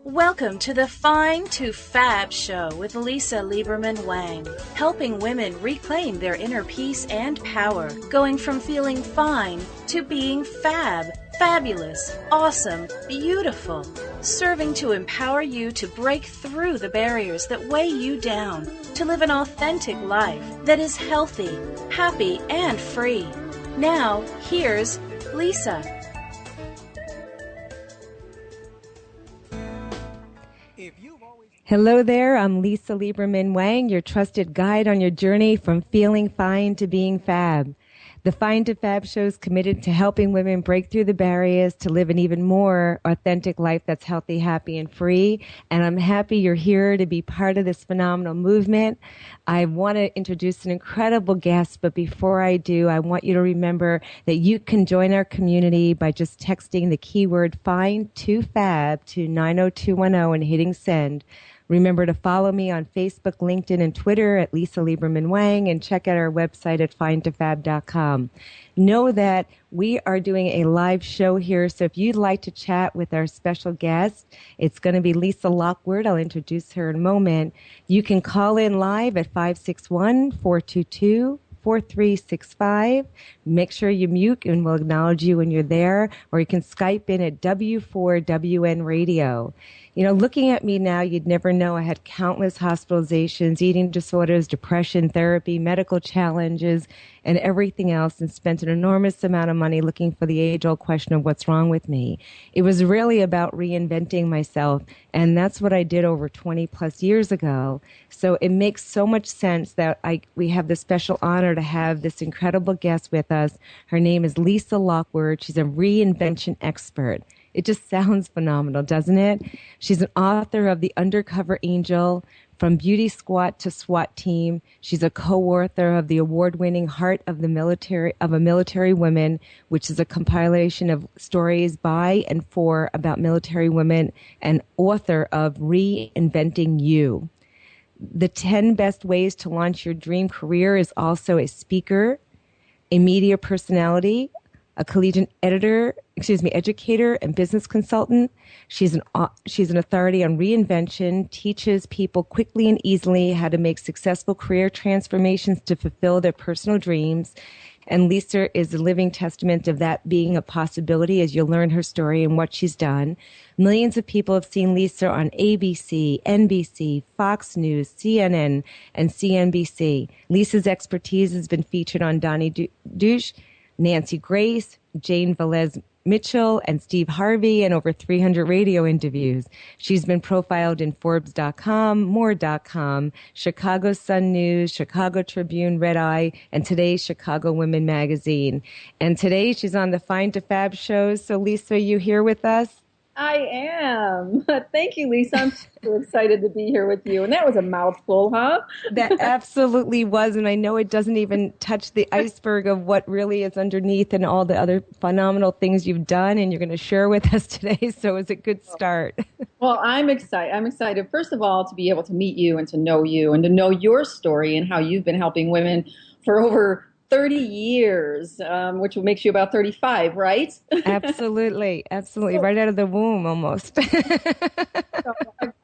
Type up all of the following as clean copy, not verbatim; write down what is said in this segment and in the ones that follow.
Welcome to the Fine to Fab show with Lisa Lieberman-Wang, helping women reclaim their inner peace and power, going from feeling fine to being fab, fabulous, awesome, beautiful, serving to empower you to break through the barriers that weigh you down, to live an authentic life that is healthy, happy, and free. Now, here's Lisa. Hello there, I'm Lisa Lieberman-Wang, your trusted guide on your journey from feeling fine to being fab. The Fine to Fab show is committed to helping women break through the barriers to live an even more authentic life that's healthy, happy, and free. And I'm happy you're here to be part of this phenomenal movement. I want to introduce an incredible guest, but before I do, I want you to remember that you can join our community by just texting the keyword Fine to Fab to 90210 and hitting send. Remember to follow me on Facebook, LinkedIn, and Twitter at Lisa Lieberman-Wang, and check out our website at finetofab.com. Know that we are doing a live show here, so if you'd like to chat with our special guest, it's going to be Lisa Lockwood. I'll introduce her in a moment. You can call in live at 561-422-4365. Make sure you mute and we'll acknowledge you when you're there, or you can Skype in at W4WN Radio. You know, looking at me now, you'd never know I had countless hospitalizations, eating disorders, depression, therapy, medical challenges, and everything else, and spent an enormous amount of money looking for the age-old question of what's wrong with me. It was really about reinventing myself, and that's what I did over 20 plus years ago. So it makes so much sense that we have the special honor to have this incredible guest with us. Her name is Lisa Lockwood. She's a reinvention expert. It just sounds phenomenal, doesn't it? She's an author of The Undercover Angel, From Beauty Squat to SWAT Team. She's a co-author of the award-winning Heart of a Military Woman, which is a compilation of stories by and for about military women, and author of Reinventing You. The 10 Best Ways to Launch Your Dream Career is also a speaker, a media personality, a collegiate educator and business consultant. She's an authority on reinvention, teaches people quickly and easily how to make successful career transformations to fulfill their personal dreams. And Lisa is a living testament of that being a possibility as you'll learn her story and what she's done. Millions of people have seen Lisa on ABC, NBC, Fox News, CNN, and CNBC. Lisa's expertise has been featured on Donnie Douche, Nancy Grace, Jane Velez Mitchell, and Steve Harvey, and over 300 radio interviews. She's been profiled in Forbes.com, More.com, Chicago Sun News, Chicago Tribune, Red Eye, and today's Chicago Women Magazine. And today she's on the Fine to Fab show. So Lisa, are you here with us? I am. Thank you, Lisa. I'm so excited to be here with you. And that was a mouthful, huh? That absolutely was. And I know it doesn't even touch the iceberg of what really is underneath and all the other phenomenal things you've done and you're going to share with us today. So it's a good start. Well, I'm excited, first of all, to be able to meet you and to know your story and how you've been helping women for over 30 years, which makes you about 35, right? Absolutely. Right out of the womb, almost. So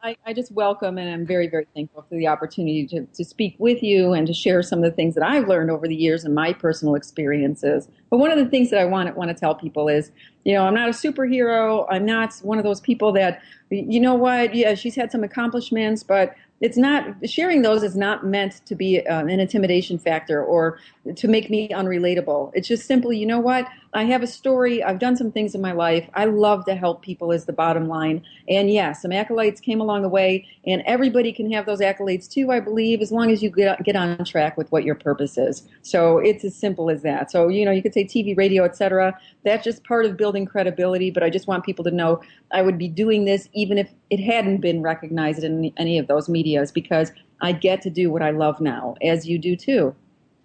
I just welcome and I'm very, very thankful for the opportunity to speak with you and to share some of the things that I've learned over the years and my personal experiences. But one of the things that I want to tell people is, I'm not a superhero. I'm not one of those people that, you know what, yeah, she's had some accomplishments, but it's not, sharing those is not meant to be an intimidation factor or to make me unrelatable. It's just simply, you know what? I have a story. I've done some things in my life. I love to help people is the bottom line. And yes, some accolades came along the way, and everybody can have those accolades too, I believe, as long as you get on track with what your purpose is. So it's as simple as that. So, you could say TV, radio, etc. That's just part of building credibility, but I just want people to know I would be doing this even if it hadn't been recognized in any of those medias, because I get to do what I love now, as you do too.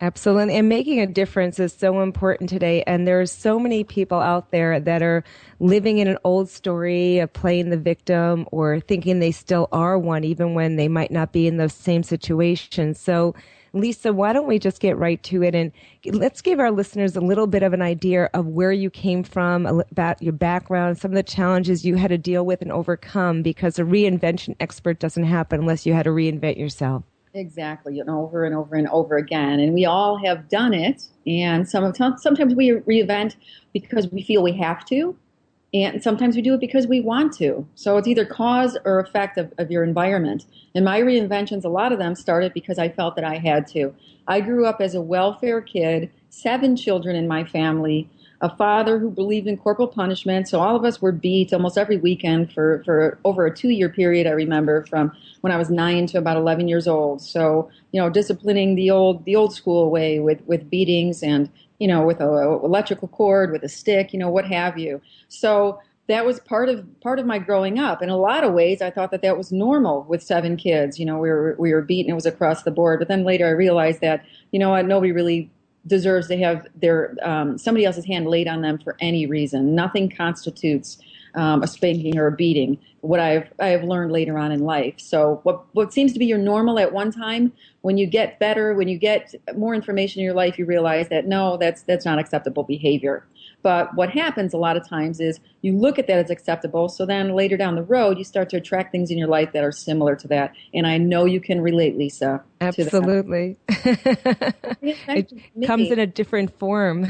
Absolutely. And making a difference is so important today. And there are so many people out there that are living in an old story of playing the victim or thinking they still are one, even when they might not be in those same situations. So Lisa, why don't we just get right to it, and let's give our listeners a little bit of an idea of where you came from, about your background, some of the challenges you had to deal with and overcome, because a reinvention expert doesn't happen unless you had to reinvent yourself. Exactly, and over and over and over again. And we all have done it. And sometimes we reinvent because we feel we have to. And sometimes we do it because we want to. So it's either cause or effect of your environment. And my reinventions, a lot of them started because I felt that I had to. I grew up as a welfare kid, 7 children in my family, a father who believed in corporal punishment. So all of us were beat almost every weekend for over a 2-year period, I remember, from when I was 9 to about 11 years old. So, disciplining the old school way with beatings and, with a electrical cord, with a stick, what have you. So that was part of my growing up. In a lot of ways, I thought that was normal with 7 kids. We were beaten. It was across the board. But then later I realized that, nobody really deserves to have their somebody else's hand laid on them for any reason. Nothing constitutes a spanking or a beating. What I have learned later on in life. So what seems to be your normal at one time, when you get better, when you get more information in your life, you realize that no, that's not acceptable behavior. But what happens a lot of times is you look at that as acceptable. So then later down the road, you start to attract things in your life that are similar to that. And I know you can relate, Lisa. Absolutely. It comes in a different form.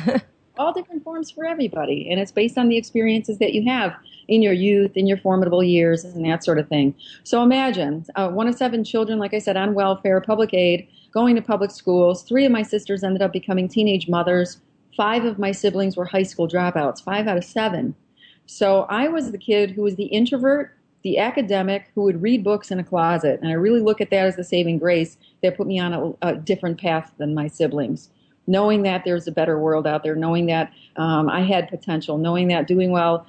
All different forms for everybody. And it's based on the experiences that you have in your youth, in your formidable years, and that sort of thing. So imagine, one of 7 children, like I said, on welfare, public aid, going to public schools. 3 of my sisters ended up becoming teenage mothers. 5 of my siblings were high school dropouts, 5 out of 7. So I was the kid who was the introvert, the academic, who would read books in a closet. And I really look at that as the saving grace that put me on a different path than my siblings. Knowing that there's a better world out there, knowing that I had potential, knowing that doing well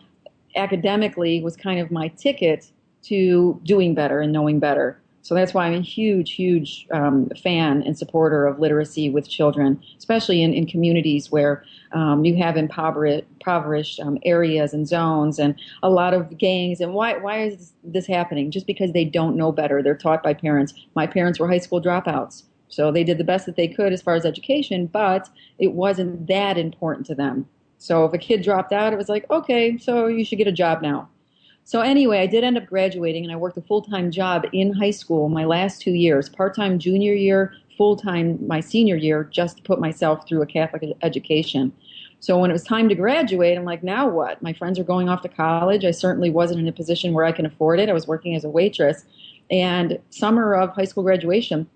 academically was kind of my ticket to doing better and knowing better. So that's why I'm a huge, huge fan and supporter of literacy with children, especially in communities where you have impoverished areas and zones and a lot of gangs. And why is this happening? Just because they don't know better. They're taught by parents. My parents were high school dropouts. So they did the best that they could as far as education, but it wasn't that important to them. So if a kid dropped out, it was like, okay, so you should get a job now. So anyway, I did end up graduating, and I worked a full-time job in high school my last 2 years, part-time junior year, full-time my senior year, just to put myself through a Catholic education. So when it was time to graduate, I'm like, now what? My friends are going off to college. I certainly wasn't in a position where I can afford it. I was working as a waitress. And summer of high school graduation,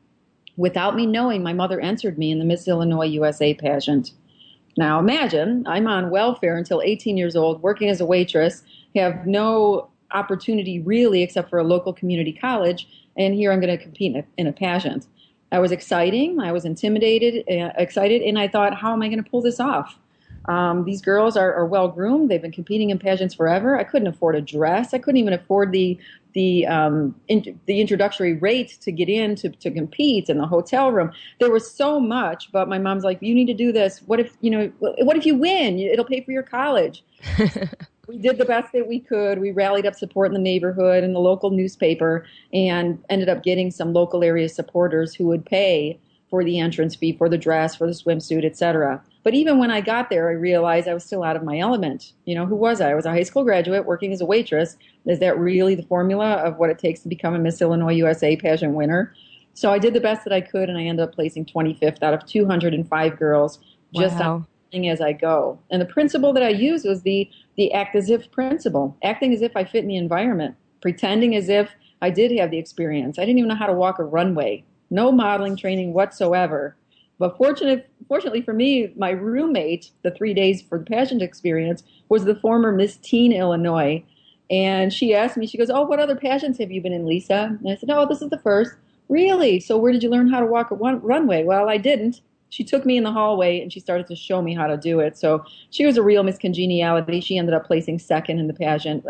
without me knowing, my mother entered me in the Miss Illinois USA pageant. Now imagine, I'm on welfare until 18 years old, working as a waitress, have no opportunity really except for a local community college, and here I'm going to compete in a pageant. I was excited, and I thought, how am I going to pull this off? These girls are well-groomed. They've been competing in pageants forever. I couldn't afford a dress. I couldn't even afford the introductory rate to get in to compete in the hotel room. There was so much, but my mom's like, you need to do this. What if you win? It'll pay for your college. We did the best that we could. We rallied up support in the neighborhood and the local newspaper and ended up getting some local area supporters who would pay for the entrance fee, for the dress, for the swimsuit, etc. But even when I got there, I realized I was still out of my element. Who was I? I was a high school graduate working as a waitress. Is that really the formula of what it takes to become a Miss Illinois USA pageant winner? So I did the best that I could, and I ended up placing 25th out of 205 girls, just Wow. as I go. And the principle that I used was the act as if principle, acting as if I fit in the environment, pretending as if I did have the experience. I didn't even know how to walk a runway, no modeling training whatsoever. But fortunately for me, my roommate, the 3 days for the pageant experience, was the former Miss Teen Illinois. And she asked me, she goes, oh, what other pageants have you been in, Lisa? And I said, oh, this is the first. Really? So where did you learn how to walk a runway? Well, I didn't. She took me in the hallway and she started to show me how to do it. So she was a real Miss Congeniality. She ended up placing second in the pageant,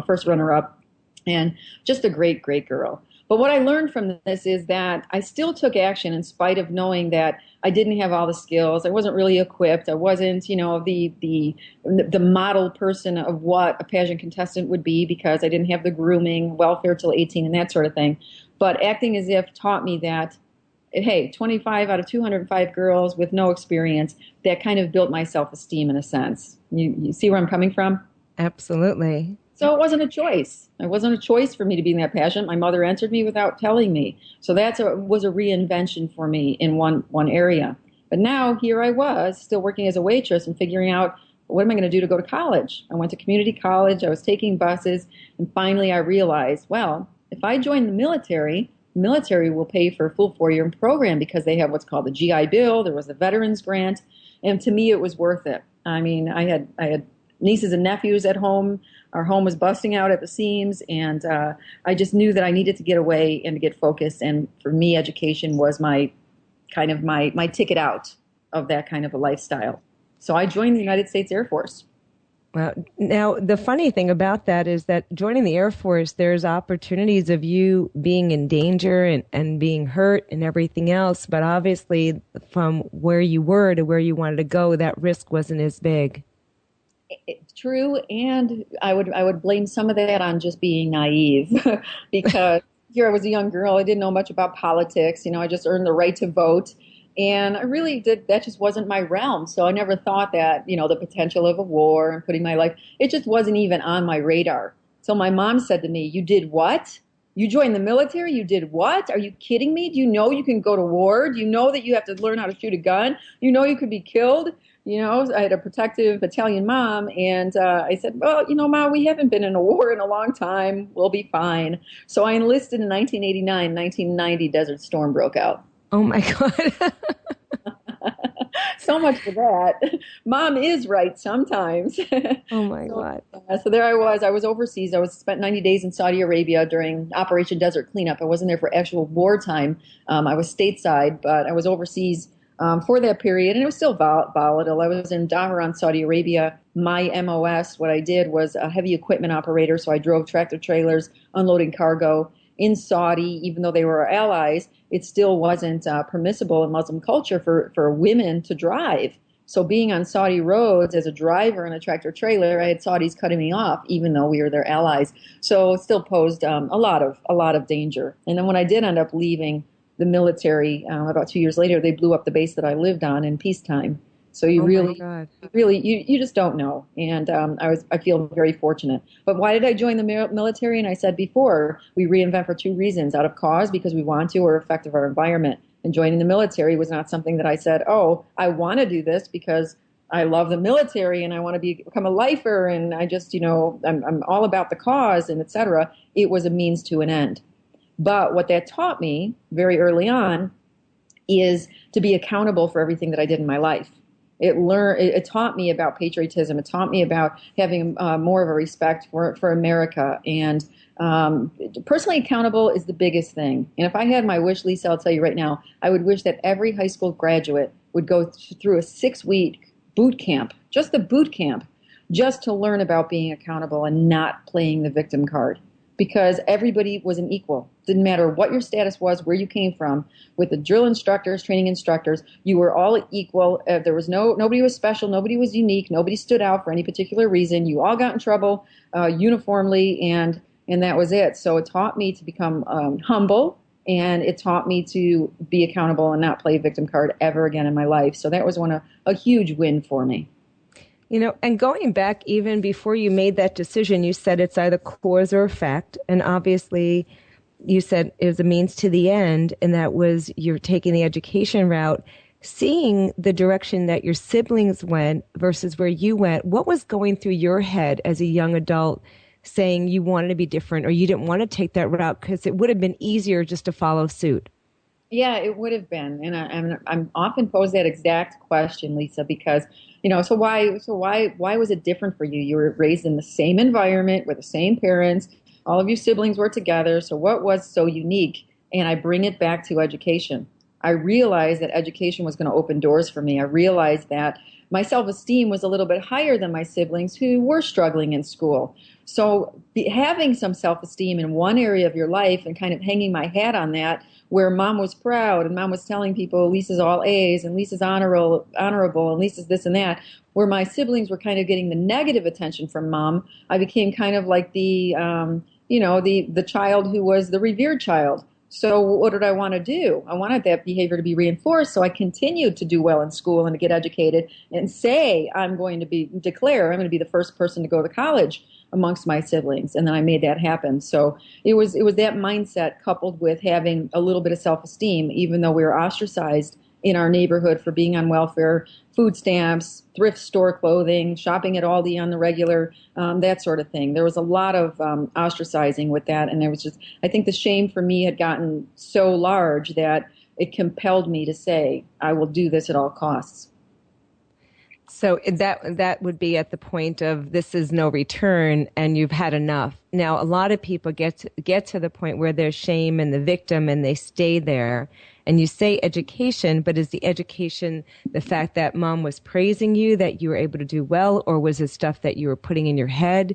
first runner-up, and just a great, great girl. But what I learned from this is that I still took action in spite of knowing that I didn't have all the skills. I wasn't really equipped. I wasn't, the model person of what a pageant contestant would be because I didn't have the grooming, welfare till 18 and that sort of thing. But acting as if taught me that hey, 25 out of 205 girls with no experience, that kind of built my self-esteem in a sense. You see where I'm coming from? Absolutely. So it wasn't a choice. It wasn't a choice for me to be that passionate. My mother entered me without telling me. So was a reinvention for me in one area. But now here I was still working as a waitress and figuring out, what am I going to do to go to college? I went to community college. I was taking buses. And finally I realized, well, if I join the military will pay for a full 4-year program because they have what's called the GI Bill. There was a veterans grant. And to me, it was worth it. I mean, I had nieces and nephews at home. Our home was busting out at the seams, and I just knew that I needed to get away and to get focused. And for me, education was my ticket out of that kind of a lifestyle. So I joined the United States Air Force. Well, now the funny thing about that is that joining the Air Force, there's opportunities of you being in danger and being hurt and everything else. But obviously, from where you were to where you wanted to go, that risk wasn't as big. True, and I would blame some of that on just being naive because here I was a young girl. I didn't know much about politics. I just earned the right to vote, and I really that just wasn't my realm. So I never thought that the potential of a war and putting my life, it just wasn't even on my radar. So my mom said to me, "You did what? You joined the military? You did what? Are you kidding me? Do you know you can go to war? Do you know that you have to learn how to shoot a gun? You know you could be killed?" I had a protective Italian mom, and I said, well, Mom, we haven't been in a war in a long time. We'll be fine. So I enlisted in 1989. 1990, Desert Storm broke out. Oh, my God. So much for that. Mom is right sometimes. Oh, my God. So there I was. I was overseas. I spent 90 days in Saudi Arabia during Operation Desert Cleanup. I wasn't there for actual wartime. I was stateside, but I was overseas for that period, and it was still volatile. I was in Dhahran, Saudi Arabia. My MOS, what I did was a heavy equipment operator, so I drove tractor trailers, unloading cargo in Saudi. Even though they were our allies, it still wasn't permissible in Muslim culture for women to drive. So being on Saudi roads as a driver in a tractor trailer, I had Saudis cutting me off, even though we were their allies. So it still posed a lot of danger. And then when I did end up leaving the military, about 2 years later, they blew up the base that I lived on in peacetime. So you you just don't know. And I feel very fortunate. But why did I join the military? And I said before, we reinvent for 2 reasons: out of cause, because we want to, or effect of our environment. And joining the military was not something that I said, oh, I want to do this because I love the military and I want to become a lifer, and I just, I'm all about the cause and et cetera. It was a means to an end. But what that taught me very early on is to be accountable for everything that I did in my life. It taught me about patriotism. It taught me about having more of a respect for America. And personally accountable is the biggest thing. And if I had my wish, Lisa, I'll tell you right now, I would wish that every high school graduate would go through a 6-week boot camp, just the boot camp, just to learn about being accountable and not playing the victim card. Because everybody was an equal. Didn't matter what your status was, where you came from. With the drill instructors, training instructors, you were all equal. There was nobody was special, nobody was unique, nobody stood out for any particular reason. You all got in trouble uniformly, and that was it. So it taught me to become humble, and it taught me to be accountable and not play victim card ever again in my life. So that was a huge win for me. And going back even before you made that decision, you said it's either cause or effect. And obviously, you said it was a means to the end, and that was you're taking the education route. Seeing the direction that your siblings went versus where you went, what was going through your head as a young adult saying you wanted to be different or you didn't want to take that route because it would have been easier just to follow suit? Yeah, it would have been. And I'm often posed that exact question, Lisa, because so why was it different for you? You were raised in the same environment with the same parents. All of your siblings were together. So what was so unique? And I bring it back to education. I realized that education was going to open doors for me. I realized that my self-esteem was a little bit higher than my siblings who were struggling in school. So having some self-esteem in one area of your life and kind of hanging my hat on that, where mom was proud and mom was telling people Lisa's all A's and Lisa's honorable and Lisa's this and that, where my siblings were kind of getting the negative attention from mom, I became kind of like the child who was the revered child. So what did I want to do? I wanted that behavior to be reinforced. So I continued to do well in school and to get educated and say, I'm going to be the first person to go to college amongst my siblings. And then I made that happen. So it was that mindset coupled with having a little bit of self-esteem, even though we were ostracized in our neighborhood for being on welfare, food stamps, thrift store clothing, shopping at Aldi on the regular, that sort of thing. There was a lot of ostracizing with that. And I think the shame for me had gotten so large that it compelled me to say, I will do this at all costs. So that would be at the point of this is no return and you've had enough. Now, a lot of people get to the point where there's shame and the victim and they stay there. And you say education, but is the education the fact that mom was praising you, that you were able to do well, or was it stuff that you were putting in your head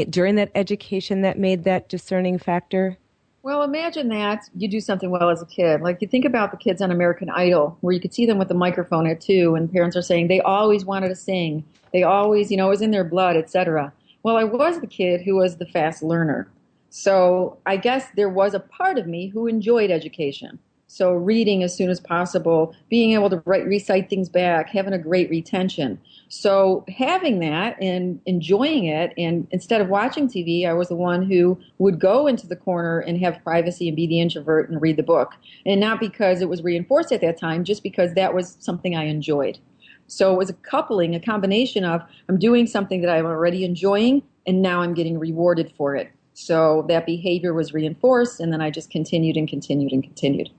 during that education that made that discerning factor? Well, imagine that you do something well as a kid. Like you think about the kids on American Idol, where you could see them with the microphone at 2, and parents are saying they always wanted to sing. They always, it was in their blood, etc. Well, I was the kid who was the fast learner. So I guess there was a part of me who enjoyed education. So reading as soon as possible, being able to recite things back, having a great retention. So having that and enjoying it, and instead of watching TV, I was the one who would go into the corner and have privacy and be the introvert and read the book. And not because it was reinforced at that time, just because that was something I enjoyed. So it was a combination of I'm doing something that I'm already enjoying, and now I'm getting rewarded for it. So that behavior was reinforced, and then I just continued and continued and continued.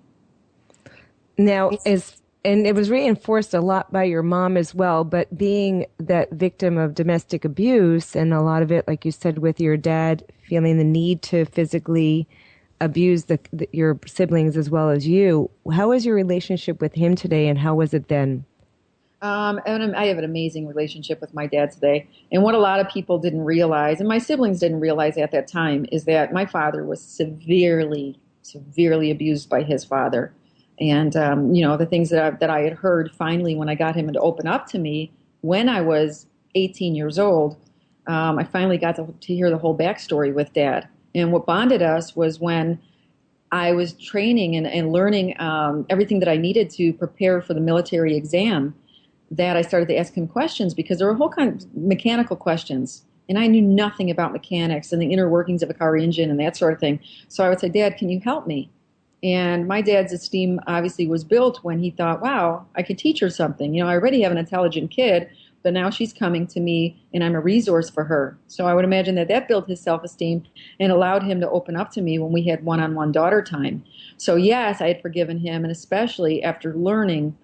Now, and it was reinforced a lot by your mom as well, but being that victim of domestic abuse, and a lot of it, like you said, with your dad feeling the need to physically abuse your siblings as well as you, how is your relationship with him today, and how was it then? And I have an amazing relationship with my dad today. And what a lot of people didn't realize, and my siblings didn't realize at that time, is that my father was severely, severely abused by his father. And, the things that I had heard finally when I got him to open up to me when I was 18 years old, I finally got to hear the whole backstory with Dad. And what bonded us was when I was training and learning everything that I needed to prepare for the military exam, that I started to ask him questions, because there were a whole kind of mechanical questions. And I knew nothing about mechanics and the inner workings of a car engine and that sort of thing. So I would say, Dad, can you help me? And my dad's esteem obviously was built when he thought, wow, I could teach her something. I already have an intelligent kid, but now she's coming to me and I'm a resource for her. So I would imagine that built his self-esteem and allowed him to open up to me when we had one-on-one daughter time. So yes, I had forgiven him, and especially after learning,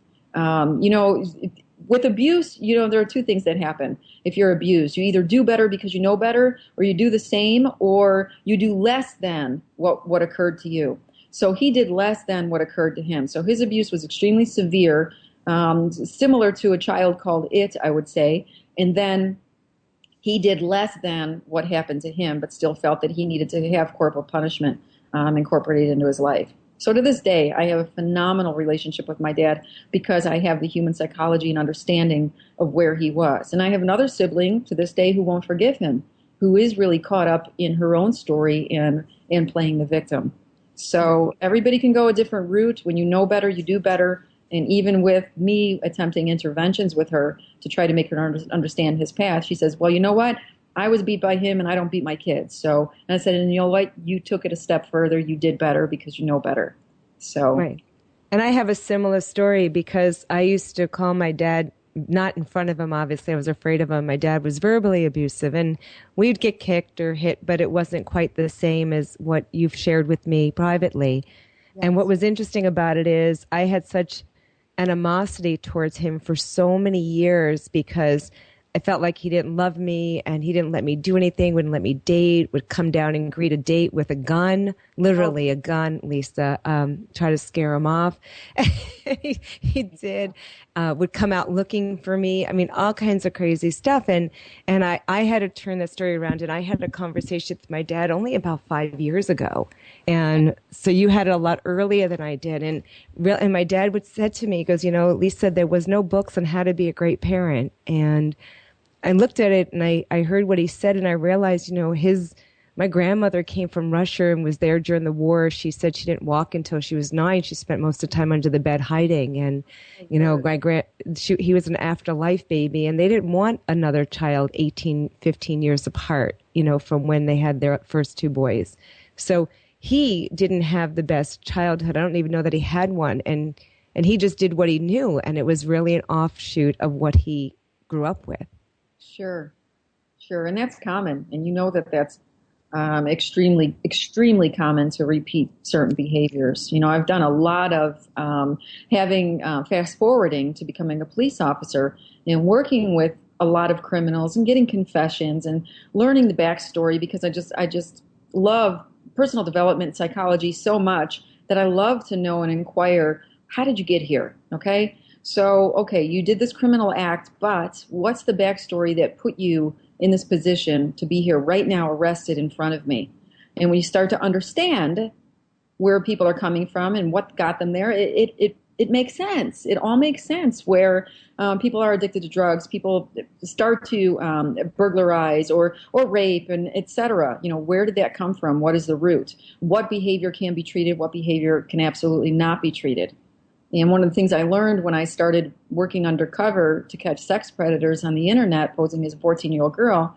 with abuse, there are two things that happen. If you're abused, you either do better because you know better, or you do the same, or you do less than what occurred to you. So he did less than what occurred to him. So his abuse was extremely severe, similar to a child called It, I would say. And then he did less than what happened to him, but still felt that he needed to have corporal punishment incorporated into his life. So to this day, I have a phenomenal relationship with my dad because I have the human psychology and understanding of where he was. And I have another sibling to this day who won't forgive him, who is really caught up in her own story and playing the victim. So everybody can go a different route. When you know better, you do better. And even with me attempting interventions with her to try to make her understand his past, she says, well, you know what? I was beat by him and I don't beat my kids. So, and I said, and you know what? You took it a step further. You did better because you know better. So. Right. And I have a similar story because I used to call my dad, not in front of him, obviously, I was afraid of him. My dad was verbally abusive and we'd get kicked or hit, but it wasn't quite the same as what you've shared with me privately. Yes. And what was interesting about it is I had such animosity towards him for so many years because I felt like he didn't love me and he didn't let me do anything, wouldn't let me date, would come down and greet a date with a gun, literally a gun, Lisa, try to scare him off. he did, would come out looking for me. I mean, all kinds of crazy stuff. And I had to turn that story around, and I had a conversation with my dad only about 5 years ago. And so you had it a lot earlier than I did. And my dad said to me, he goes, Lisa, there was no books on how to be a great parent. And I looked at it and I heard what he said, and I realized, his My grandmother came from Russia and was there during the war. She said she didn't walk until she was 9. She spent most of the time under the bed hiding. And, you know, he was an afterlife baby, and they didn't want another child 18, 15 years apart, you know, from when they had their first 2 boys. So he didn't have the best childhood. I don't even know that he had one. And he just did what he knew. And it was really an offshoot of what he grew up with. Sure. And that's common. And you know that that's extremely, extremely common to repeat certain behaviors. You know, I've done a lot of having fast forwarding to becoming a police officer and working with a lot of criminals and getting confessions and learning the backstory, because I just love personal development psychology so much that I love to know and inquire, how did you get here? Okay. So, okay, you did this criminal act, but what's the backstory that put you in this position to be here right now, arrested in front of me? And when you start to understand where people are coming from and what got them there, it makes sense. It all makes sense. Where people are addicted to drugs, people start to burglarize or rape, and etc. You know, where did that come from? What is the root? What behavior can be treated? What behavior can absolutely not be treated? And one of the things I learned when I started working undercover to catch sex predators on the internet, posing as a 14-year-old girl,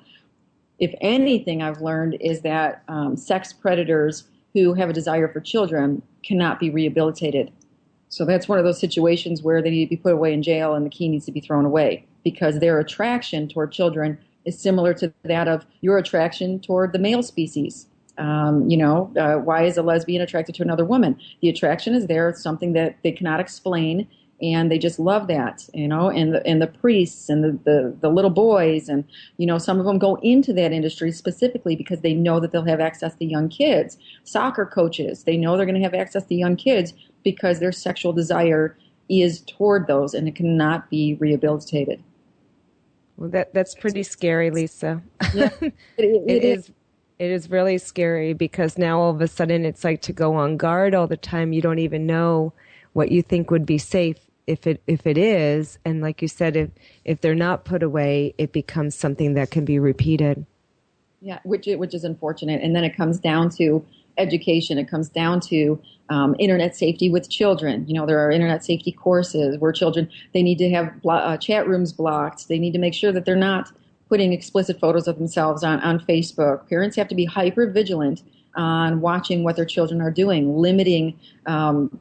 if anything I've learned is that sex predators who have a desire for children cannot be rehabilitated. So that's one of those situations where they need to be put away in jail and the key needs to be thrown away, because their attraction toward children is similar to that of your attraction toward the male species. Why is a lesbian attracted to another woman? The attraction is there. It's something that they cannot explain, and they just love that, you know, and the priests and the little boys, and, you know, some of them go into that industry specifically because they know that they'll have access to young kids. Soccer coaches, they know they're going to have access to young kids because their sexual desire is toward those, and it cannot be rehabilitated. Well, that's pretty scary, Lisa. Yeah, it is. It is really scary, because now all of a sudden it's like to go on guard all the time. You don't even know what you think would be safe if it is. And like you said, if they're not put away, it becomes something that can be repeated. Yeah, which is unfortunate. And then it comes down to education. It comes down to internet safety with children. You know, there are internet safety courses where children, they need to have chat rooms blocked. They need to make sure that they're not putting explicit photos of themselves on Facebook. Parents have to be hyper vigilant on watching what their children are doing, limiting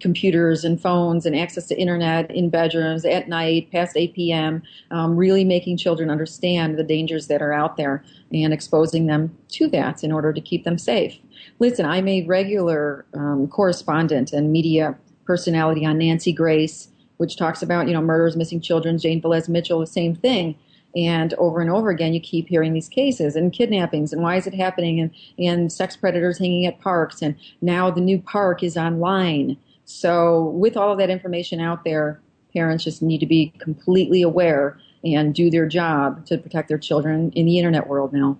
computers and phones and access to internet in bedrooms at night past 8 p.m., really making children understand the dangers that are out there and exposing them to that in order to keep them safe. Listen, I'm a regular correspondent and media personality on Nancy Grace, which talks about, you know, murders, missing children, Jane Velez Mitchell, the same thing. And over again, you keep hearing these cases and kidnappings and why is it happening, and sex predators hanging at parks, and now the new park is online. So with all of that information out there, parents just need to be completely aware and do their job to protect their children in the internet world now.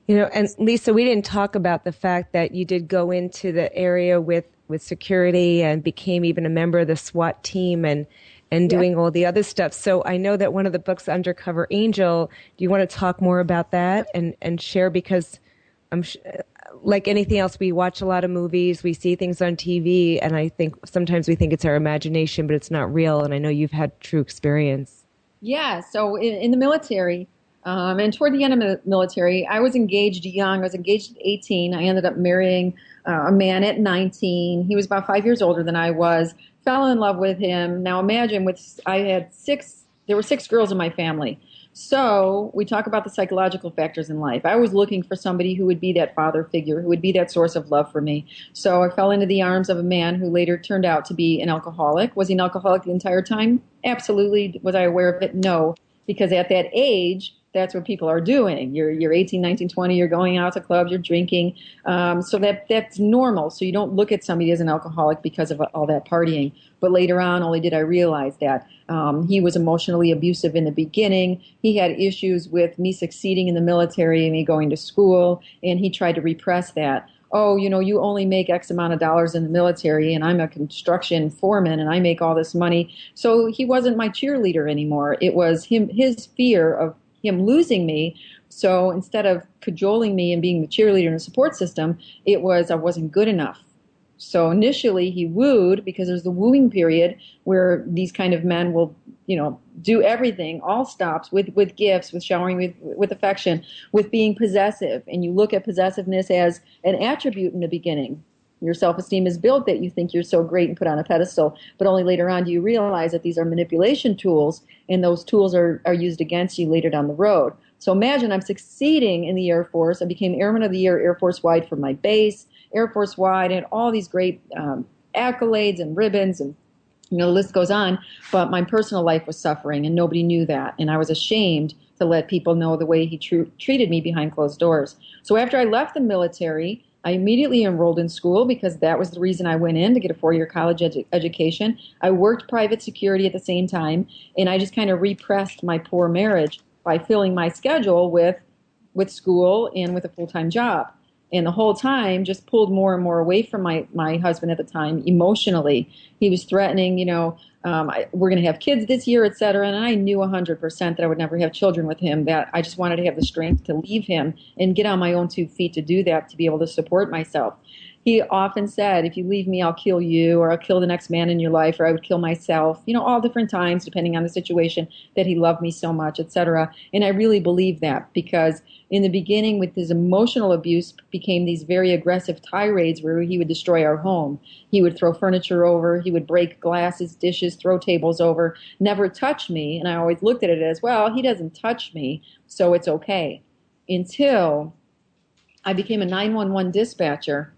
You know, and Lisa, we didn't talk about the fact that you did go into the area with security and became even a member of the SWAT team and doing all the other stuff. So I know that one of the books, Undercover Angel, do you want to talk more about that and share? Because like anything else, we watch a lot of movies, we see things on TV, and I think sometimes we think it's our imagination, but it's not real. And I know you've had true experience. Yeah. So in the military, and toward the end of the military, I was engaged young. I was engaged at 18. I ended up marrying a man at 19. He was about 5 years older than I was. Fell in love with him. Now imagine there were 6 girls in my family. So we talk about the psychological factors in life. I was looking for somebody who would be that father figure, who would be that source of love for me. So I fell into the arms of a man who later turned out to be an alcoholic. Was he an alcoholic the entire time? Absolutely. Was I aware of it? No. Because at that age, that's what people are doing. You're 18, 19, 20, you're going out to clubs, you're drinking. So that's normal. So you don't look at somebody as an alcoholic because of all that partying. But later on, only did I realize that he was emotionally abusive in the beginning. He had issues with me succeeding in the military and me going to school, and he tried to repress that. Oh, you know, you only make X amount of dollars in the military, and I'm a construction foreman, and I make all this money. So he wasn't my cheerleader anymore. It was his fear of him losing me So instead of cajoling me and being the cheerleader in the support system, it was I wasn't good enough. So initially he wooed, because there's the wooing period where these kind of men will, do everything, all stops with gifts, with showering with affection, with being possessive. And you look at possessiveness as an attribute in the beginning. Your self-esteem is built that you think you're so great and put on a pedestal, but only later on do you realize that these are manipulation tools, and those tools are used against you later down the road. So imagine I'm succeeding in the Air Force. I became Airman of the Year Air Force-wide for my base, Air Force-wide, and all these great accolades and ribbons, and the list goes on. But my personal life was suffering, and nobody knew that. And I was ashamed to let people know the way he treated me behind closed doors. So after I left the military, I immediately enrolled in school, because that was the reason I went in, to get a 4-year college education. I worked private security at the same time, and I just kind of repressed my poor marriage by filling my schedule with school and with a full-time job. And the whole time just pulled more and more away from my husband at the time emotionally. He was threatening, we're going to have kids this year, et cetera. And I knew 100% that I would never have children with him, that I just wanted to have the strength to leave him and get on my own 2 feet to do that, to be able to support myself. He often said, if you leave me, I'll kill you, or I'll kill the next man in your life, or I would kill myself, all different times, depending on the situation, that he loved me so much, et cetera. And I really believe that, because in the beginning, with his emotional abuse, became these very aggressive tirades where he would destroy our home. He would throw furniture over, he would break glasses, dishes, throw tables over, never touch me. And I always looked at it as, well, he doesn't touch me, so it's okay. Until I became a 911 dispatcher,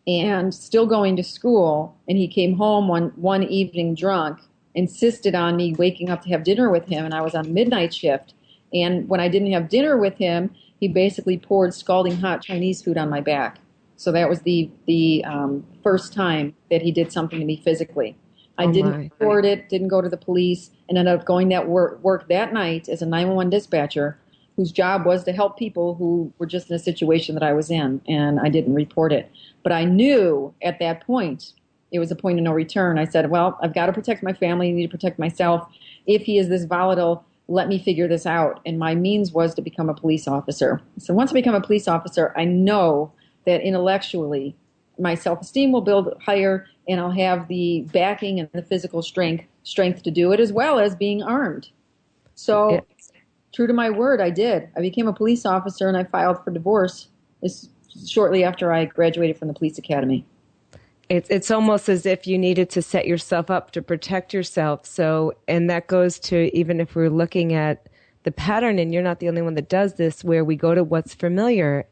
and still going to school, and he came home one evening drunk, insisted on me waking up to have dinner with him, and I was on midnight shift. And when I didn't have dinner with him, he basically poured scalding hot Chinese food on my back. So that was the first time that he did something to me physically. I didn't report it, didn't go to the police, and ended up going that work that night as a 911 dispatcher, whose job was to help people who were just in a situation that I was in, and I didn't report it. But I knew at that point, it was a point of no return. I said, well, I've got to protect my family, I need to protect myself. If he is this volatile, let me figure this out. And my means was to become a police officer. So once I become a police officer, I know that intellectually, my self-esteem will build higher, and I'll have the backing and the physical strength to do it, as well as being armed. So true to my word, I did. I became a police officer, and I filed for divorce shortly after I graduated from the police academy. It's almost as if you needed to set yourself up to protect yourself. So, and that goes to, even if we're looking at the pattern, and you're not the only one that does this, where we go to what's familiar,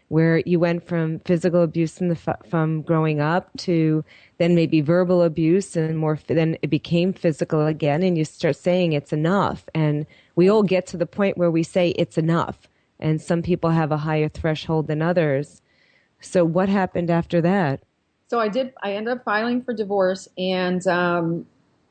where you went from physical abuse from growing up to then maybe verbal abuse, and then it became physical again, and you start saying it's enough. And we all get to the point where we say it's enough. And some people have a higher threshold than others. So what happened after that? So I ended up filing for divorce, and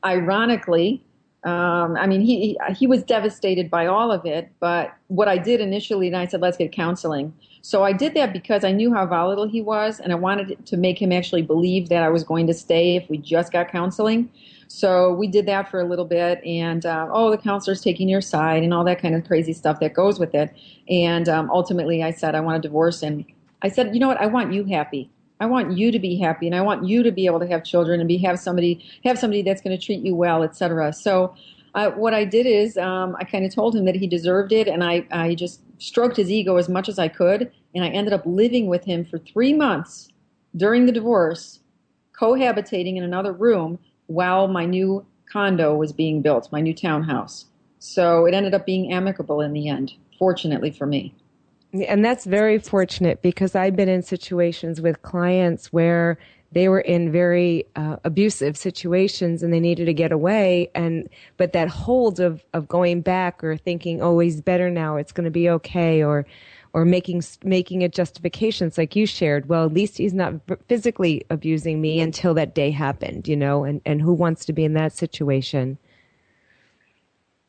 ironically, he was devastated by all of it. But what I did initially, and I said, let's get counseling. So I did that because I knew how volatile he was, and I wanted to make him actually believe that I was going to stay if we just got counseling. So we did that for a little bit, and the counselor's taking your side, and all that kind of crazy stuff that goes with it. And ultimately, I said, I want a divorce, and I said, you know what? I want you happy. I want you to be happy, and I want you to be able to have children and have somebody that's going to treat you well, etc. So what I did is I kind of told him that he deserved it, and I just stroked his ego as much as I could, and I ended up living with him for 3 months during the divorce, cohabitating in another room while my new condo was being built, my new townhouse. So it ended up being amicable in the end, fortunately for me. And that's very fortunate, because I've been in situations with clients where they were in very abusive situations and they needed to get away. But that hold of going back, or thinking, oh, he's better now, it's going to be okay, or making it justifications like you shared. Well, at least he's not physically abusing me until that day happened, and who wants to be in that situation?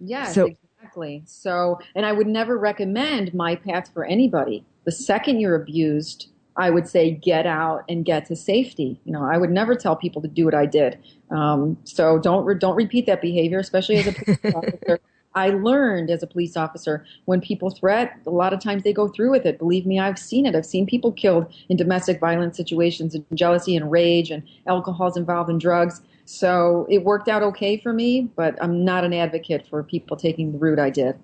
Yes, exactly. So, and I would never recommend my path for anybody. The second you're abused, I would say get out and get to safety. I would never tell people to do what I did. So don't repeat that behavior, especially as a police officer. I learned as a police officer, when people threat, a lot of times they go through with it. Believe me, I've seen it. I've seen people killed in domestic violence situations, and jealousy and rage, and alcohol's involved in drugs. So it worked out okay for me, but I'm not an advocate for people taking the route I did.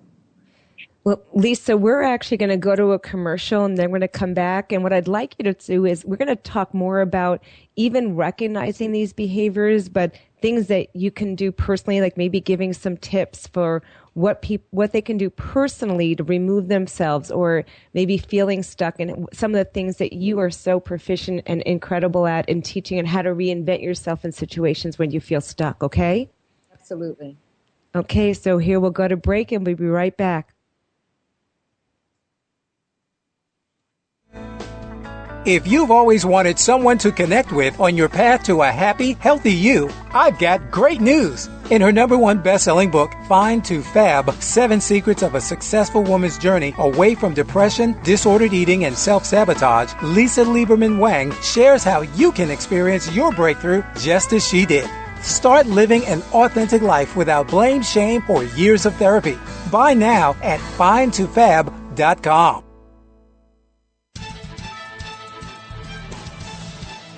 Well, Lisa, we're actually going to go to a commercial and then we're going to come back. And what I'd like you to do is we're going to talk more about even recognizing these behaviors, but things that you can do personally, like maybe giving some tips for what they can do personally to remove themselves, or maybe feeling stuck, and some of the things that you are so proficient and incredible at in teaching, and how to reinvent yourself in situations when you feel stuck. Okay? Absolutely. Okay, so here we'll go to break and we'll be right back. If you've always wanted someone to connect with on your path to a happy, healthy you, I've got great news. In her #1 best-selling book, Find to Fab, 7 Secrets of a Successful Woman's Journey Away from Depression, Disordered Eating, and Self-Sabotage, Lisa Lieberman-Wang shares how you can experience your breakthrough just as she did. Start living an authentic life without blame, shame, or years of therapy. Buy now at findtofab.com.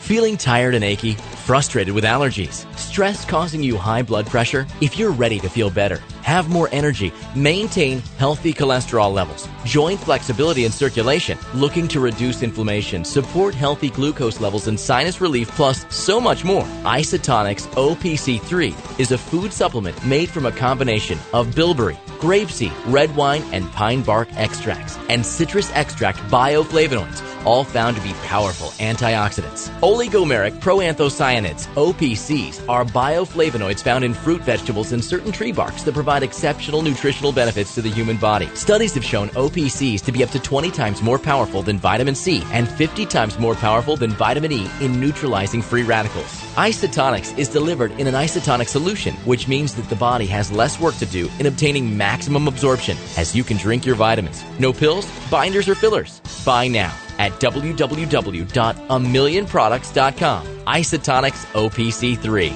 Feeling tired and achy? Frustrated with allergies? Stress causing you high blood pressure? If you're ready to feel better, have more energy, maintain healthy cholesterol levels, joint flexibility and circulation, looking to reduce inflammation, support healthy glucose levels and sinus relief, plus so much more, Isotonics OPC3 is a food supplement made from a combination of bilberry, grapeseed, red wine, and pine bark extracts, and citrus extract bioflavonoids, all found to be powerful antioxidants. Oligomeric proanthocyanins, OPCs, are bioflavonoids found in fruit, vegetables, and certain tree barks that provide exceptional nutritional benefits to the human body. Studies have shown OPCs to be up to 20 times more powerful than vitamin C and 50 times more powerful than vitamin E in neutralizing free radicals. Isotonics is delivered in an isotonic solution, which means that the body has less work to do in obtaining maximum absorption, as you can drink your vitamins. No pills, binders, or fillers. Buy now at www.amillionproducts.com. Isotonics OPC3.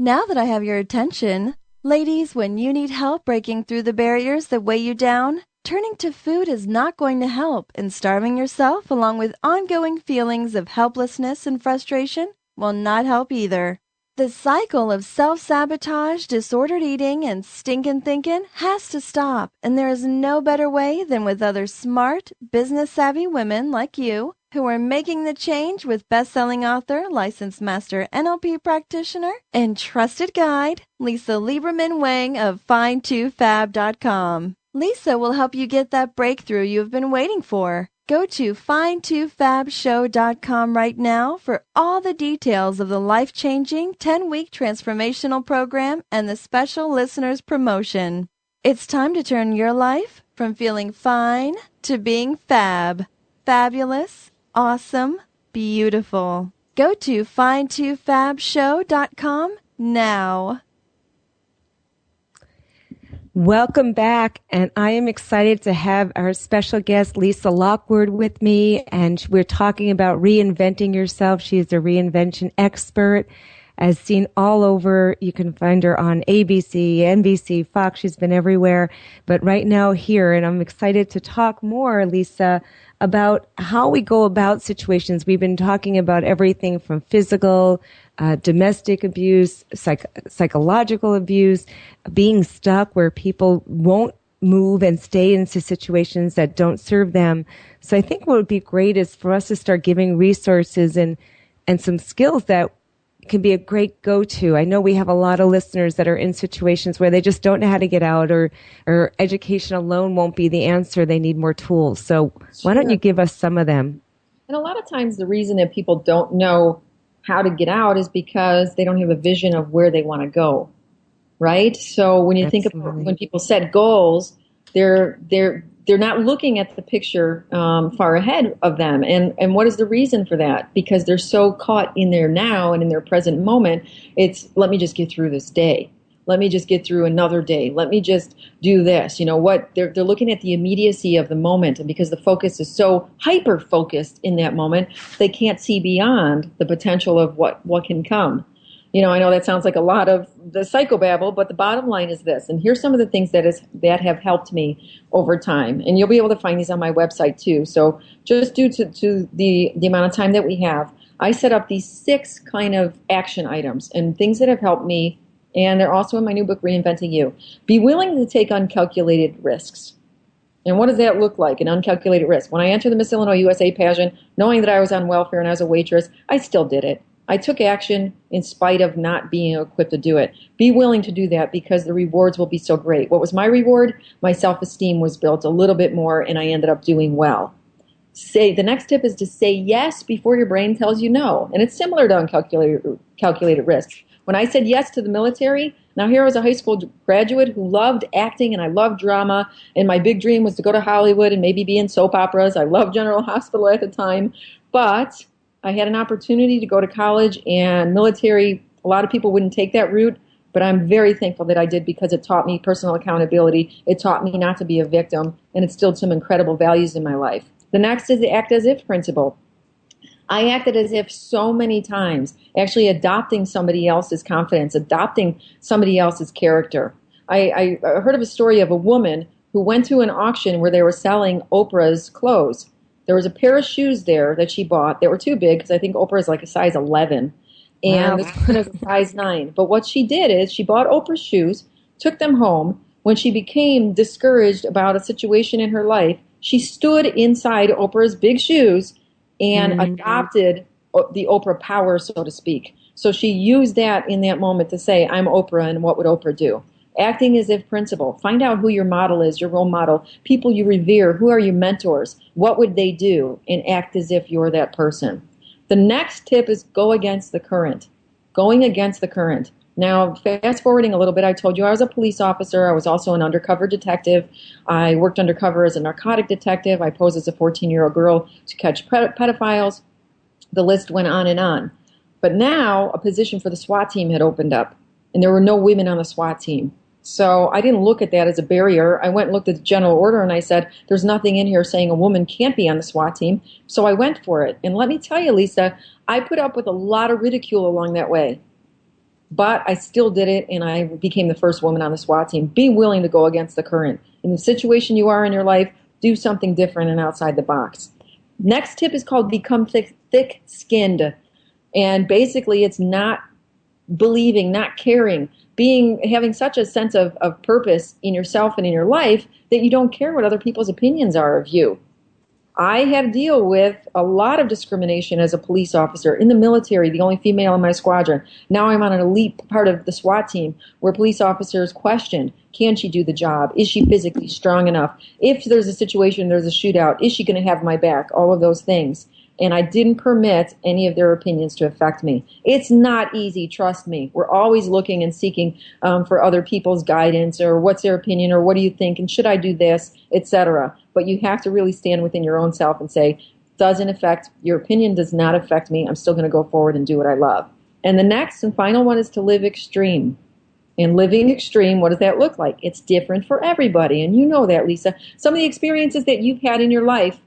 Now that I have your attention, ladies, when you need help breaking through the barriers that weigh you down, turning to food is not going to help, and starving yourself along with ongoing feelings of helplessness and frustration will not help either. The cycle of self-sabotage, disordered eating, and stinkin' thinking has to stop, and there is no better way than with other smart, business-savvy women like you who are making the change with best-selling author, licensed master NLP practitioner, and trusted guide, Lisa Lieberman-Wang of Find2Fab.com. Lisa will help you get that breakthrough you've been waiting for. Go to Find2Fabshow.com right now for all the details of the life-changing 10-week transformational program and the special listeners promotion. It's time to turn your life from feeling fine to being fab. Fabulous, awesome, beautiful. Go to Find2Fabshow.com now. Welcome back, and I am excited to have our special guest, Lisa Lockwood, with me, and we're talking about reinventing yourself. She is a reinvention expert, as seen all over. You can find her on ABC, NBC, Fox. She's been everywhere, but right now here, and I'm excited to talk more, Lisa, about how we go about situations. We've been talking about everything from physical, domestic abuse, psychological abuse, being stuck where people won't move and stay into situations that don't serve them. So I think what would be great is for us to start giving resources and some skills that can be a great go-to. I know we have a lot of listeners that are in situations where they just don't know how to get out, or education alone won't be the answer. They need more tools. So why don't you give us some of them? And a lot of times the reason that people don't know how to get out is because they don't have a vision of where they want to go, right? So when you think about when people set goals, they're not looking at the picture far ahead of them. And what is the reason for that? Because they're so caught in their now and in their present moment. It's, let me just get through this day. Let me just get through another day. Let me just do this. You know what? They're looking at the immediacy of the moment. And because the focus is so hyper-focused in that moment, they can't see beyond the potential of what can come. You know, I know that sounds like a lot of the psychobabble, but the bottom line is this. And here's some of the things that have helped me over time. And you'll be able to find these on my website too. So just due to the amount of time that we have, I set up these 6 kind of action items and things that have helped me. And they're also in my new book, Reinventing You. Be willing to take uncalculated risks. And what does that look like, an uncalculated risk? When I entered the Miss Illinois USA pageant, knowing that I was on welfare and I was a waitress, I still did it. I took action in spite of not being equipped to do it. Be willing to do that because the rewards will be so great. What was my reward? My self-esteem was built a little bit more and I ended up doing well. The next tip is to say yes before your brain tells you no. And it's similar to uncalculated risk. When I said yes to the military, now here I was a high school graduate who loved acting and I loved drama. And my big dream was to go to Hollywood and maybe be in soap operas. I loved General Hospital at the time. But I had an opportunity to go to college and military. A lot of people wouldn't take that route, but I'm very thankful that I did because it taught me personal accountability. It taught me not to be a victim, and it instilled some incredible values in my life. The next is the act as if principle. I acted as if so many times, actually adopting somebody else's confidence, adopting somebody else's character. I heard of a story of a woman who went to an auction where they were selling Oprah's clothes. There was a pair of shoes there that she bought that were too big because I think Oprah is like a size 11 and this one is a size 9. But what she did is she bought Oprah's shoes, took them home. When she became discouraged about a situation in her life, she stood inside Oprah's big shoes and adopted the Oprah power, so to speak. So she used that in that moment to say, I'm Oprah and what would Oprah do? Acting as if principle. Find out who your model is, your role model, people you revere, who are your mentors, what would they do, and act as if you're that person. The next tip is go against the current. Going against the current. Now, fast forwarding a little bit, I told you I was a police officer. I was also an undercover detective. I worked undercover as a narcotic detective. I posed as a 14-year-old girl to catch pedophiles. The list went on and on. But now a position for the SWAT team had opened up, and there were no women on the SWAT team. So I didn't look at that as a barrier. I went and looked at the general order and I said, there's nothing in here saying a woman can't be on the SWAT team. So I went for it. And let me tell you, Lisa, I put up with a lot of ridicule along that way. But I still did it and I became the first woman on the SWAT team. Be willing to go against the current. In the situation you are in your life, do something different and outside the box. Next tip is called become thick-skinned. And basically it's not believing, not caring, having such a sense of purpose in yourself and in your life that you don't care what other people's opinions are of you. I had to deal with a lot of discrimination as a police officer in the military, the only female in my squadron. Now I'm on an elite part of the SWAT team where police officers questioned, can she do the job? Is she physically strong enough? If there's a situation, there's a shootout, is she going to have my back? All of those things. And I didn't permit any of their opinions to affect me. It's not easy, trust me. We're always looking and seeking for other people's guidance or what's their opinion or what do you think and should I do this, etc. But you have to really stand within your own self and say, your opinion does not affect me. I'm still going to go forward and do what I love. And the next and final one is to live extreme. And living extreme, what does that look like? It's different for everybody. And you know that, Lisa. Some of the experiences that you've had in your life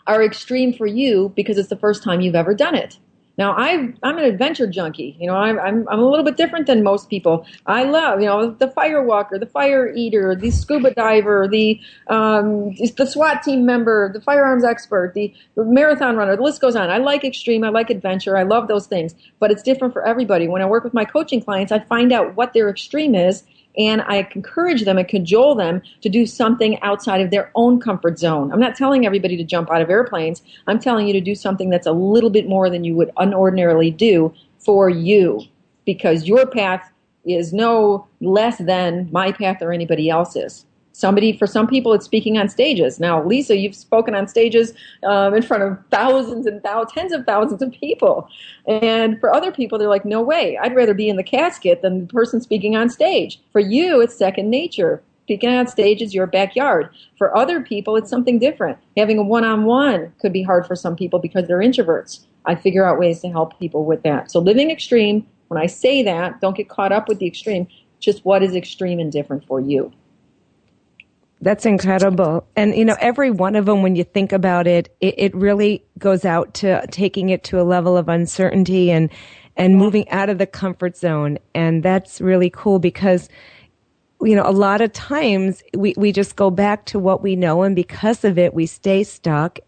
are extreme for you because it's the first time you've ever done it. Now, I'm an adventure junkie. You know, I'm a little bit different than most people. I love, the fire walker, the fire eater, the scuba diver, the SWAT team member, the firearms expert, the marathon runner. The list goes on. I like extreme. I like adventure. I love those things. But it's different for everybody. When I work with my coaching clients, I find out what their extreme is, and I encourage them and cajole them to do something outside of their own comfort zone. I'm not telling everybody to jump out of airplanes. I'm telling you to do something that's a little bit more than you would unordinarily do for you, because your path is no less than my path or anybody else's. For some people, it's speaking on stages. Now, Lisa, you've spoken on stages in front of thousands and tens of thousands of people. And for other people, they're like, no way. I'd rather be in the casket than the person speaking on stage. For you, it's second nature. Speaking on stage is your backyard. For other people, it's something different. Having a one-on-one could be hard for some people because they're introverts. I figure out ways to help people with that. So living extreme, when I say that, don't get caught up with the extreme. just what is extreme and different for you. That's incredible. And, every one of them, when you think about it, it really goes out to taking it to a level of uncertainty and moving out of the comfort zone. And that's really cool because, a lot of times we just go back to what we know, and because of it, we stay stuck.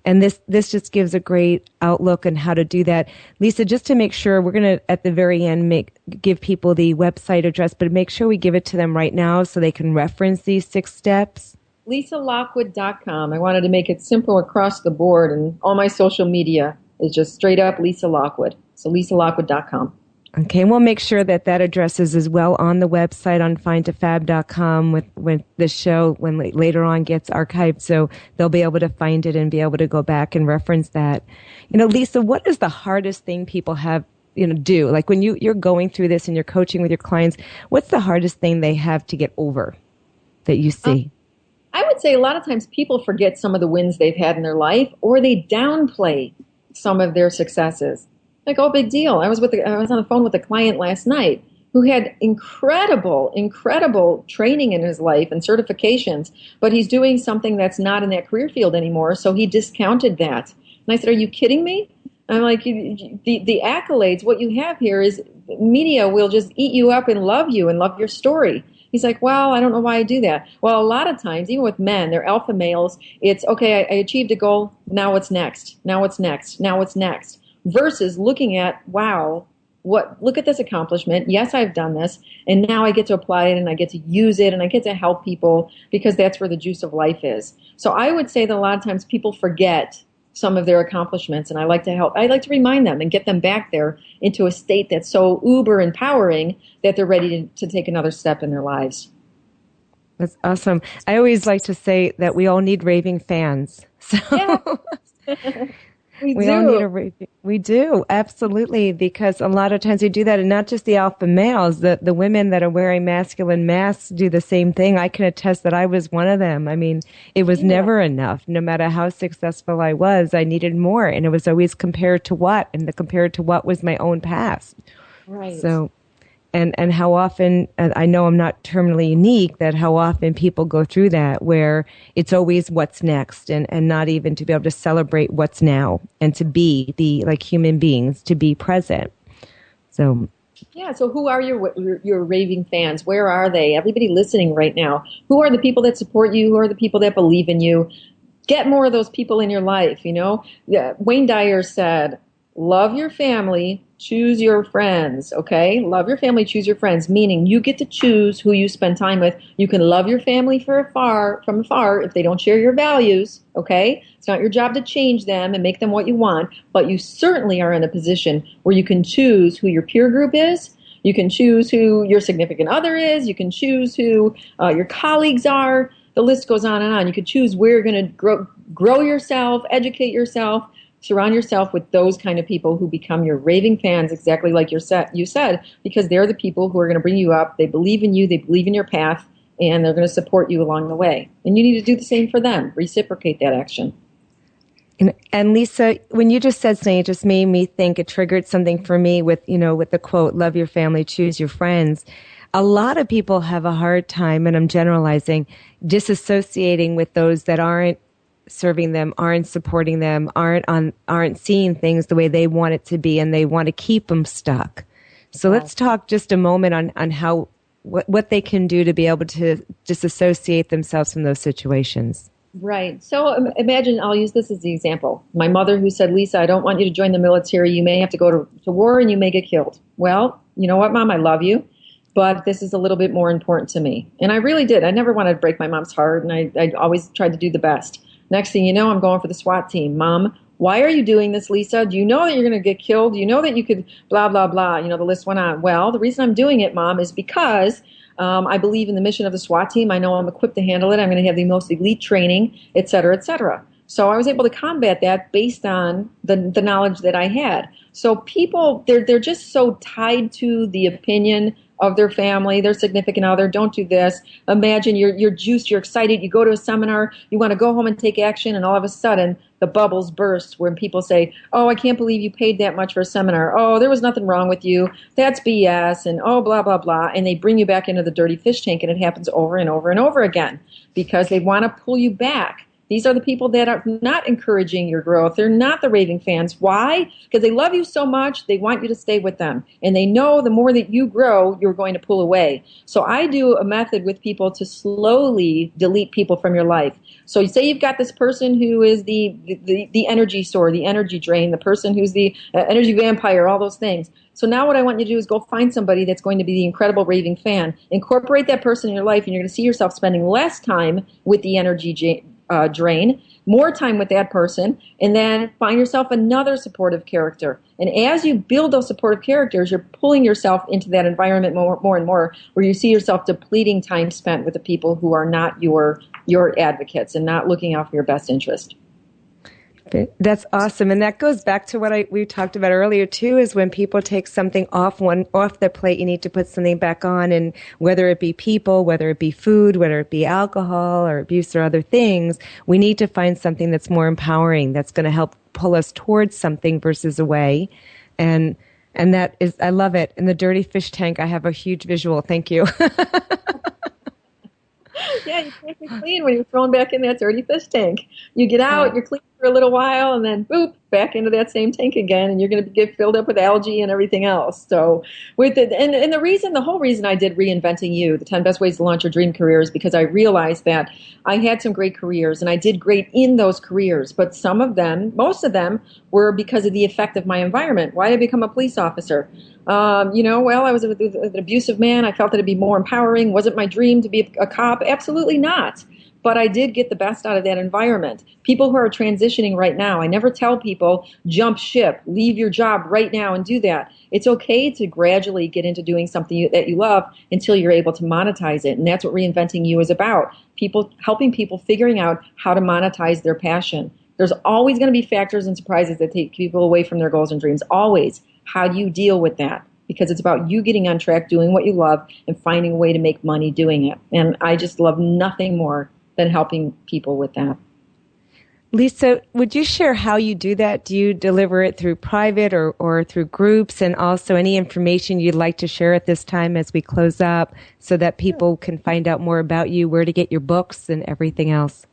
And this just gives a great outlook on how to do that. Lisa, just to make sure, we're going to, at the very end, give people the website address, but make sure we give it to them right now so they can reference these 6 steps. LisaLockwood.com. I wanted to make it simple across the board, and all my social media is just straight up Lisa Lockwood. So LisaLockwood.com. Okay, and we'll make sure that address is as well on the website on findtofab.com with the show when later on gets archived, so they'll be able to find it and be able to go back and reference that. Lisa, what is the hardest thing people have, do? Like when you're going through this and you're coaching with your clients, what's the hardest thing they have to get over that you see? I would say a lot of times people forget some of the wins they've had in their life, or they downplay some of their successes. Like, oh, big deal. I was on the phone with a client last night who had incredible training in his life and certifications, but he's doing something that's not in that career field anymore, so he discounted that. And I said, are you kidding me? I'm like, the accolades, what you have here is media will just eat you up and love you and love your story. He's like, well, I don't know why I do that. Well, a lot of times, even with men, they're alpha males. It's, okay, I achieved a goal. Now what's next? Now what's next? Now what's next? Versus looking at, wow, look at this accomplishment. Yes, I've done this. And now I get to apply it and I get to use it and I get to help people because that's where the juice of life is. So I would say that a lot of times people forget some of their accomplishments, and I like to remind them and get them back there into a state that's so uber empowering that they're ready to take another step in their lives. That's awesome. I always like to say that we all need raving fans. So yeah. We all need a raving. We do, absolutely, because a lot of times we do that, and not just the alpha males, the women that are wearing masculine masks do the same thing. I can attest that I was one of them. I mean, it was never enough. No matter how successful I was, I needed more, and it was always compared to what, and the compared to what was my own past. Right. So, and how often, and I know I'm not terminally unique, that how often people go through that where it's always what's next and not even to be able to celebrate what's now and to be like human beings, to be present. So. Yeah, so who are your raving fans? Where are they? Everybody listening right now. Who are the people that support you? Who are the people that believe in you? Get more of those people in your life, Wayne Dyer said, love your family, choose your friends, okay? Love your family, choose your friends, meaning you get to choose who you spend time with. You can love your family from afar if they don't share your values, okay? It's not your job to change them and make them what you want, but you certainly are in a position where you can choose who your peer group is. You can choose who your significant other is. You can choose who your colleagues are. The list goes on and on. You can choose where you're going to grow yourself, educate yourself. Surround yourself with those kind of people who become your raving fans, exactly like you said, because they're the people who are going to bring you up. They believe in you. They believe in your path, and they're going to support you along the way. And you need to do the same for them. Reciprocate that action. And Lisa, when you just said something, it just made me think, it triggered something for me with the quote, love your family, choose your friends. A lot of people have a hard time, and I'm generalizing, disassociating with those that aren't serving them, aren't supporting them, aren't seeing things the way they want it to be, and they want to keep them stuck. So let's talk just a moment on how what they can do to be able to disassociate themselves from those situations. Right. So imagine, I'll use this as the example. My mother who said, Lisa, I don't want you to join the military. You may have to go to war and you may get killed. Well, you know what, Mom, I love you, but this is a little bit more important to me. And I really did. I never wanted to break my mom's heart, and I always tried to do the best. Next thing you know, I'm going for the SWAT team. Mom, why are you doing this, Lisa? Do you know that you're going to get killed? Do you know that you could blah, blah, blah? The list went on. Well, the reason I'm doing it, Mom, is because I believe in the mission of the SWAT team. I know I'm equipped to handle it. I'm going to have the most elite training, et cetera, et cetera. So I was able to combat that based on the knowledge that I had. So people, they're just so tied to the opinion of their family, their significant other. Don't do this. Imagine you're juiced, you're excited, you go to a seminar, you want to go home and take action, and all of a sudden the bubbles burst when people say, oh, I can't believe you paid that much for a seminar. Oh, there was nothing wrong with you. That's BS, and oh, blah, blah, blah. And they bring you back into the dirty fish tank, and it happens over and over and over again because they want to pull you back. These are the people that are not encouraging your growth. They're not the raving fans. Why? Because they love you so much, they want you to stay with them. And they know the more that you grow, you're going to pull away. So I do a method with people to slowly delete people from your life. So you say you've got this person who is the energy store, the energy drain, the person who's the energy vampire, all those things. So now what I want you to do is go find somebody that's going to be the incredible raving fan. Incorporate that person in your life, and you're going to see yourself spending less time with the energy drain, more time with that person, and then find yourself another supportive character. And as you build those supportive characters, you're pulling yourself into that environment more and more, where you see yourself depleting time spent with the people who are not your advocates and not looking out for your best interest. That's awesome. And that goes back to what we talked about earlier too, is when people take something off their plate, you need to put something back on. And whether it be people, whether it be food, whether it be alcohol or abuse or other things, we need to find something that's more empowering, that's going to help pull us towards something versus away. And that is, I love it. In the dirty fish tank, I have a huge visual. Thank you. Yeah, you can't be clean when you're thrown back in that dirty fish tank. You get out, you're clean for a little while, and then boop, back into that same tank again, and you're going to get filled up with algae and everything else. So with it, and the whole reason I did Reinventing You, the 10 Best Ways to Launch Your Dream Career, is because I realized that I had some great careers, and I did great in those careers, but most of them were because of the effect of my environment. Why did I become a police officer? I was an abusive man. I felt that it'd be more empowering. Was it my dream to be a cop? Absolutely not. But I did get the best out of that environment. People who are transitioning right now, I never tell people, jump ship, leave your job right now and do that. It's okay to gradually get into doing something that you love until you're able to monetize it. And that's what Reinventing You is about. Helping people figuring out how to monetize their passion. There's always going to be factors and surprises that take people away from their goals and dreams. Always. How do you deal with that? Because it's about you getting on track, doing what you love, and finding a way to make money doing it. And I just love nothing more than helping people with that. Lisa, would you share how you do that? Do you deliver it through private or through groups? And also any information you'd like to share at this time as we close up so that people can find out more about you, where to get your books and everything else?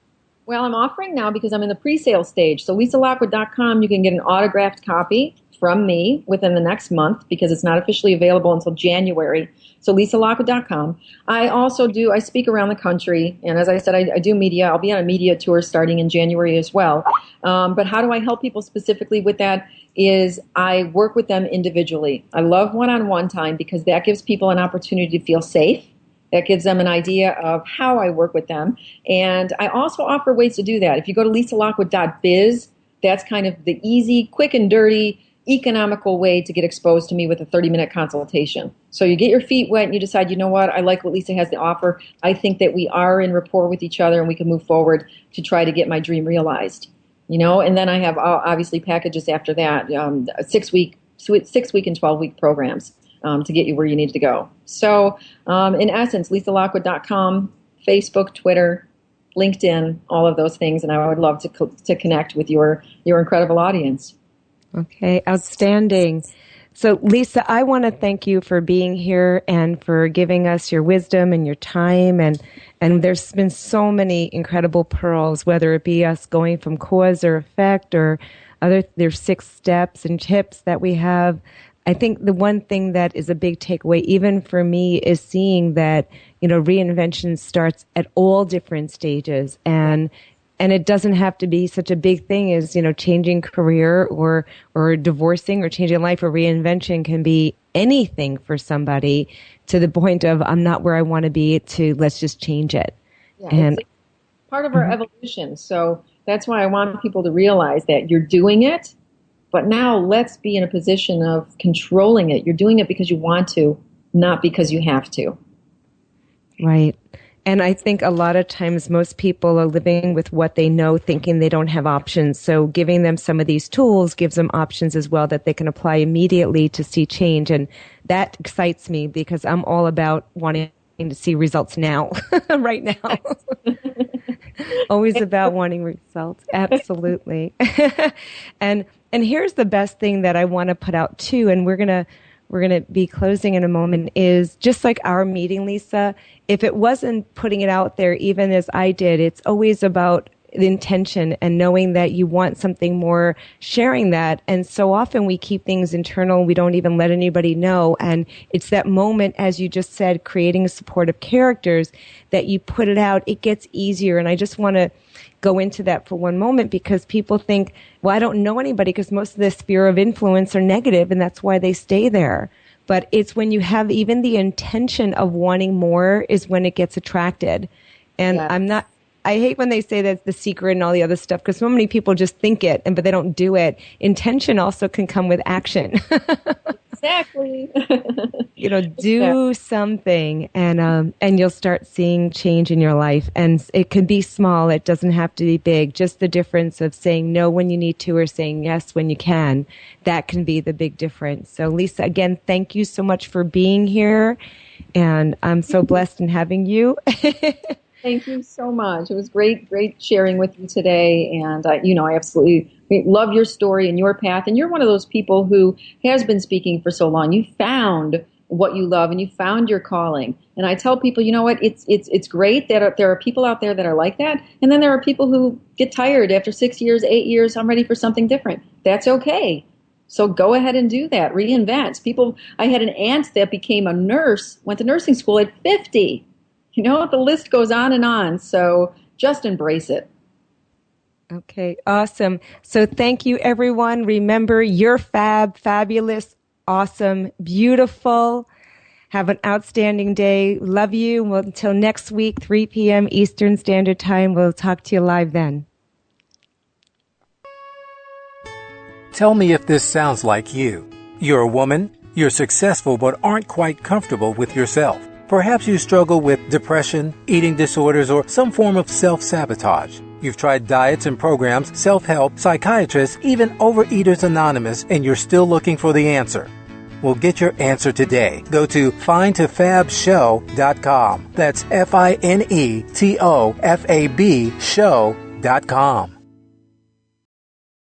Well, I'm offering now because I'm in the pre-sale stage. So LisaLockwood.com, you can get an autographed copy from me within the next month because it's not officially available until January. So LisaLockwood.com. I speak around the country, and as I said, I do media. I'll be on a media tour starting in January as well. But how do I help people specifically with that is I work with them individually. I love one-on-one time because that gives people an opportunity to feel safe. That gives them an idea of how I work with them. And I also offer ways to do that. If you go to LisaLockwood.biz, that's kind of the easy, quick and dirty, economical way to get exposed to me with a 30-minute consultation. So you get your feet wet and you decide, you know what, I like what Lisa has to offer. I think that we are in rapport with each other and we can move forward to try to get my dream realized. And then I have obviously packages after that, 6-week and 12-week programs to get you where you need to go. So in essence, LisaLockwood.com, Facebook, Twitter, LinkedIn, all of those things. And I would love to connect with your incredible audience. Okay, outstanding. So, Lisa, I want to thank you for being here and for giving us your wisdom and your time. And there's been so many incredible pearls, whether it be us going from cause or effect or there's 6 steps and tips that we have. I think the one thing that is a big takeaway, even for me, is seeing that, reinvention starts at all different stages. And it doesn't have to be such a big thing as, changing career or divorcing or changing life, or reinvention can be anything for somebody, to the point of I'm not where I want to be, to let's just change it. Yeah, and it's part of our evolution. So that's why I want people to realize that you're doing it, but now let's be in a position of controlling it. You're doing it because you want to, not because you have to. Right. And I think a lot of times most people are living with what they know, thinking they don't have options. So giving them some of these tools gives them options as well that they can apply immediately to see change. And that excites me because I'm all about wanting to see results now, right now. Always about wanting results. Absolutely. And here's the best thing that I want to put out too, and we're going to be closing in a moment, is just like our meeting, Lisa, if it wasn't putting it out there, even as I did, it's always about the intention and knowing that you want something more, sharing that. And so often we keep things internal. We don't even let anybody know. And it's that moment, as you just said, creating supportive characters, that you put it out, it gets easier. And I just want to go into that for one moment because people think, well, I don't know anybody because most of the sphere of influence are negative and that's why they stay there. But it's when you have even the intention of wanting more is when it gets attracted. And yes. I hate when they say that's the secret and all the other stuff because so many people just think it, but they don't do it. Intention also can come with action. Exactly. Do something and you'll start seeing change in your life. And it can be small. It doesn't have to be big. Just the difference of saying no when you need to or saying yes when you can. That can be the big difference. So Lisa, again, thank you so much for being here. And I'm so blessed in having you. Thank you so much. It was great sharing with you today. And, I absolutely love your story and your path. And you're one of those people who has been speaking for so long. You found what you love and you found your calling. And I tell people, you know what, it's great that there are people out there that are like that. And then there are people who get tired after 6 years, 8 years. I'm ready for something different. That's okay. So go ahead and do that. Reinvent. I had an aunt that became a nurse, went to nursing school at 50. The list goes on and on. So just embrace it. Okay, awesome. So thank you, everyone. Remember, you're fabulous, awesome, beautiful. Have an outstanding day. Love you. Well, until next week, 3 p.m. Eastern Standard Time. We'll talk to you live then. Tell me if this sounds like you. You're a woman, you're successful, but aren't quite comfortable with yourself. Perhaps you struggle with depression, eating disorders, or some form of self-sabotage. You've tried diets and programs, self-help, psychiatrists, even Overeaters Anonymous, and you're still looking for the answer. Well, get your answer today. Go to findtofabshow.com. That's FINETOFAB show.com.